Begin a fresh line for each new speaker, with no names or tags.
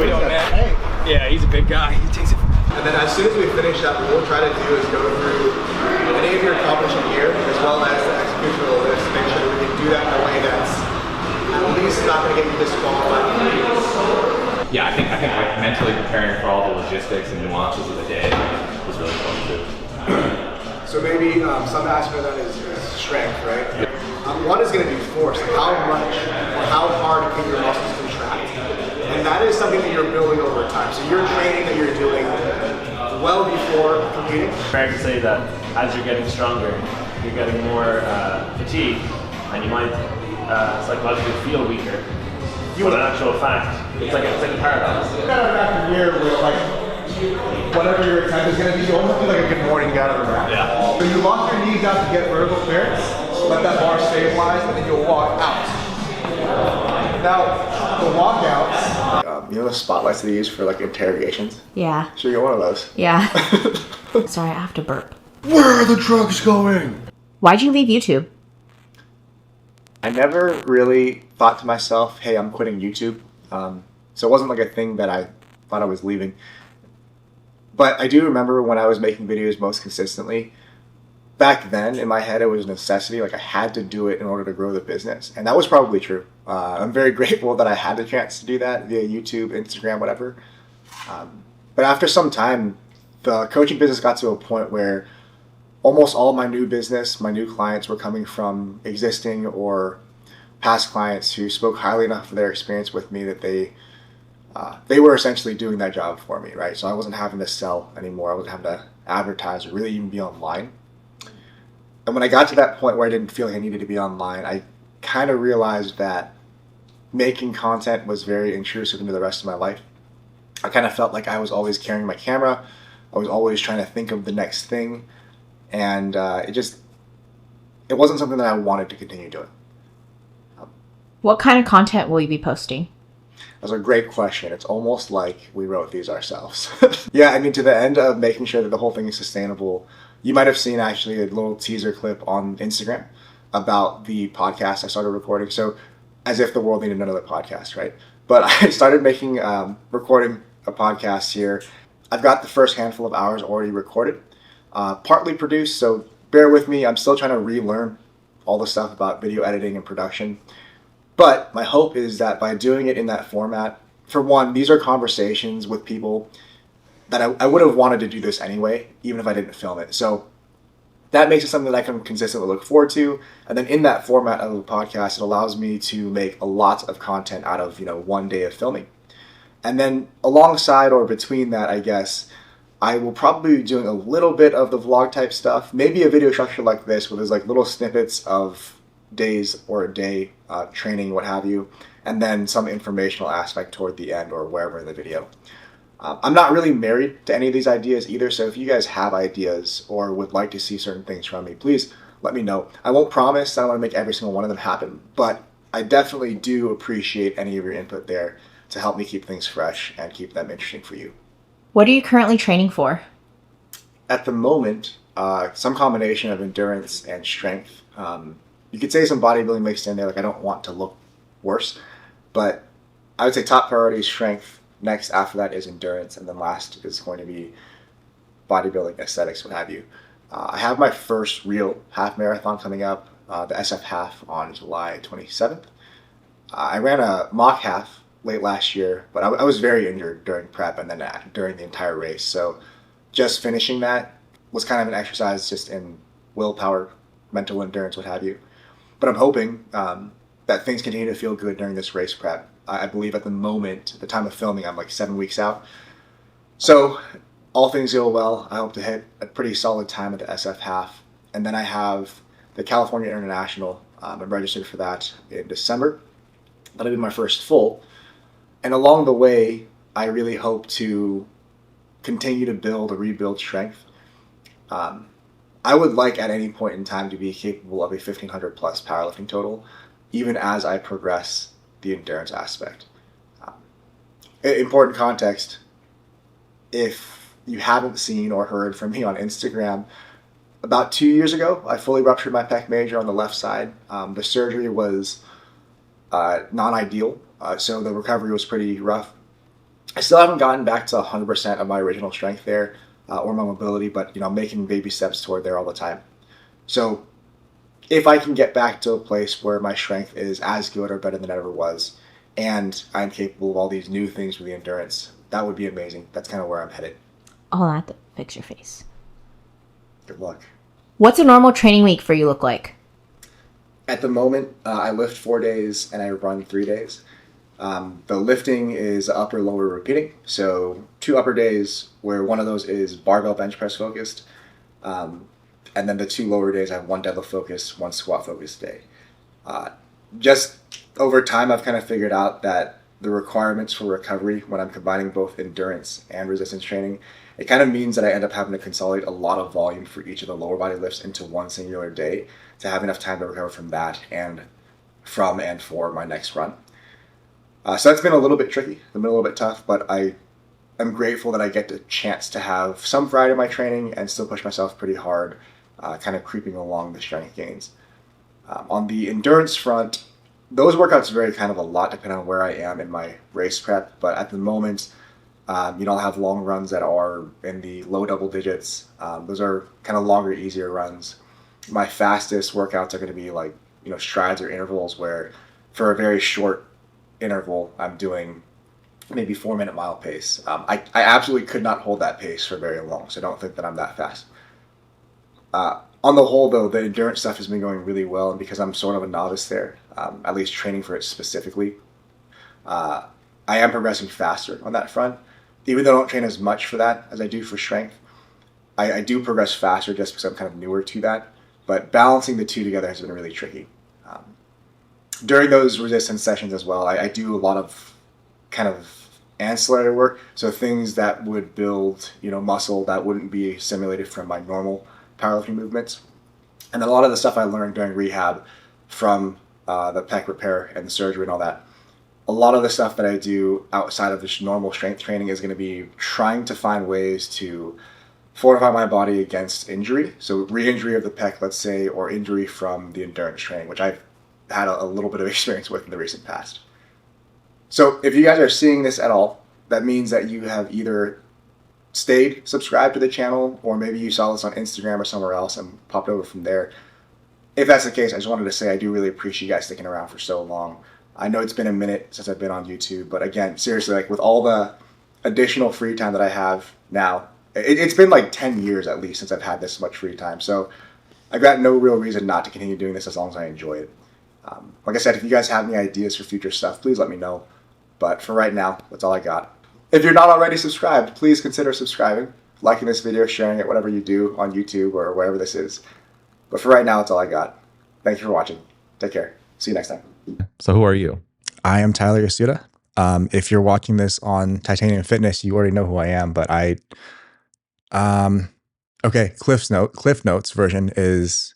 we doing, man? Yeah, he's a big guy. He takes it.
And then as soon as we finish that, what we'll try to do is go through any of your accomplishment here, as well as the execution of the list, make sure that we can do that in a way that's at least not going to get you disqualified.
Yeah, I think like mentally preparing for all the logistics and nuances of the day was really fun too.
So maybe some aspect of that is strength, right? One is going to be force, like how much or how hard can your muscles contract? And that is something that you're building over time. So your training that you're doing well before competing.
Fair to say that as you're getting stronger, you're getting more fatigue, and you might psychologically feel weaker. But in actual fact, it's like a paradox.
You got after year where like whatever your attempt is going to be, you almost feel like a good morning guy out of the mat.
Yeah.
So you lock your knees out to get vertical clearance, let that bar stabilize, and then you'll walk out. Now, the walkouts, you know the spotlights they use for like interrogations?
Yeah.
Should we get one of those?
Yeah. Sorry, I have to burp.
Where are the drugs going?
Why'd you leave YouTube?
I never really thought to myself, hey, I'm quitting YouTube. So it wasn't like a thing that I thought I was leaving. But I do remember when I was making videos most consistently, back then in my head it was a necessity, like I had to do it in order to grow the business. And that was probably true. I'm very grateful that I had the chance to do that via YouTube, Instagram, whatever. But after some time, the coaching business got to a point where almost all my new business, my new clients were coming from existing or past clients who spoke highly enough of their experience with me that they were essentially doing that job for me, right? So I wasn't having to sell anymore. I wasn't having to advertise or really even be online. And when I got to that point where I didn't feel like I needed to be online, I kind of realized that making content was very intrusive into the rest of my life. I kind of felt like I was always carrying my camera. I was always trying to think of the next thing. And it wasn't something that I wanted to continue doing.
What kind of content will you be posting?
That's a great question. It's almost like we wrote these ourselves. Yeah, I mean, to the end of making sure that the whole thing is sustainable, you might have seen actually a little teaser clip on Instagram about the podcast I started recording. So as if the world needed another podcast, right? But I started recording a podcast here. I've got the first handful of hours already recorded, partly produced, so bear with me. I'm still trying to relearn all the stuff about video editing and production. But my hope is that by doing it in that format, for one, these are conversations with people that I would have wanted to do this anyway, even if I didn't film it. So that makes it something that I can consistently look forward to. And then in that format of the podcast, it allows me to make a lot of content out of, one day of filming. And then alongside or between that, I guess, I will probably be doing a little bit of the vlog type stuff, maybe a video structure like this where there's like little snippets of days or a day, training, what have you, and then some informational aspect toward the end or wherever in the video. I'm not really married to any of these ideas either, so if you guys have ideas or would like to see certain things from me, please let me know. I won't promise that I want to make every single one of them happen, but I definitely do appreciate any of your input there to help me keep things fresh and keep them interesting for you.
What are you currently training for?
At the moment, some combination of endurance and strength. You could say some bodybuilding mixed in there, like I don't want to look worse, but I would say top priority is strength. Next after that is endurance, and then last is going to be bodybuilding, aesthetics, what have you. I have my first real half marathon coming up, the SF half on July 27th. I ran a mock half late last year, but I was very injured during prep and then during the entire race. So just finishing that was kind of an exercise just in willpower, mental endurance, what have you. But I'm hoping that things continue to feel good during this race prep. I believe at the moment, at the time of filming, I'm like 7 weeks out. So all things go well. I hope to hit a pretty solid time at the SF half. And then I have the California International. I'm registered for that in December. That'll be my first full. And along the way, I really hope to continue to build or rebuild strength. I would like at any point in time to be capable of a 1,500 plus powerlifting total, even as I progress the endurance aspect. Important context, if you haven't seen or heard from me on Instagram, about 2 years ago, I fully ruptured my pec major on the left side. The surgery was non-ideal, so the recovery was pretty rough. I still haven't gotten back to 100% of my original strength there or my mobility, but I'm making baby steps toward there all the time. So if I can get back to a place where my strength is as good or better than it ever was, and I'm capable of all these new things with the endurance, that would be amazing. That's kind of where I'm headed.
Hold on, I have to fix your face.
Good luck.
What's a normal training week for you look like?
At the moment, I lift 4 days and I run 3 days. The lifting is upper lower repeating. So 2 upper days where one of those is barbell bench press focused. And then the 2 lower days, I have 1 deadlift focused, 1 squat focused day. Just over time, I've kind of figured out that the requirements for recovery when I'm combining both endurance and resistance training, it kind of means that I end up having to consolidate a lot of volume for each of the lower body lifts into one singular day to have enough time to recover from that and from and for my next run. So that's been a little bit tricky, it's been a little bit tough, but I am grateful that I get the chance to have some variety in my training and still push myself pretty hard, kind of creeping along the strength gains. On the endurance front, those workouts vary kind of a lot depending on where I am in my race prep, but at the moment, I'll have long runs that are in the low double digits. Those are kind of longer, easier runs. My fastest workouts are going to be like, strides or intervals where for a very short interval, I'm doing maybe 4-minute mile pace. I absolutely could not hold that pace for very long, so I don't think that I'm that fast. On the whole, though, the endurance stuff has been going really well, and because I'm sort of a novice there, at least training for it specifically, I am progressing faster on that front. Even though I don't train as much for that as I do for strength, I do progress faster just because I'm kind of newer to that, but balancing the two together has been really tricky. During those resistance sessions as well, I do a lot of kind of ancillary work, so things that would build muscle that wouldn't be simulated from my normal powerlifting movements. And then a lot of the stuff I learned during rehab from the pec repair and the surgery and all that, a lot of the stuff that I do outside of this normal strength training is going to be trying to find ways to fortify my body against injury. So re-injury of the pec, let's say, or injury from the endurance training, which I've had a little bit of experience with in the recent past. So if you guys are seeing this at all, that means that you have either stayed subscribed to the channel, or maybe you saw this on Instagram or somewhere else and popped over from there. If that's the case, I just wanted to say I do really appreciate you guys sticking around for so long. I know it's been a minute since I've been on YouTube, but again, seriously, like with all the additional free time that I have now, it's been like 10 years at least since I've had this much free time. So I've got no real reason not to continue doing this as long as I enjoy it. Like I said, if you guys have any ideas for future stuff, please let me know. But for right now, that's all I got. If you're not already subscribed, please consider subscribing, liking this video, sharing it, whatever you do on YouTube or wherever this is. But for right now, that's all I got. Thank you for watching. Take care. See you next time.
So who are you?
I am Tyler Yasuda. If you're watching this on Tytanium Fitness, you already know who I am, but okay, Cliff Notes version is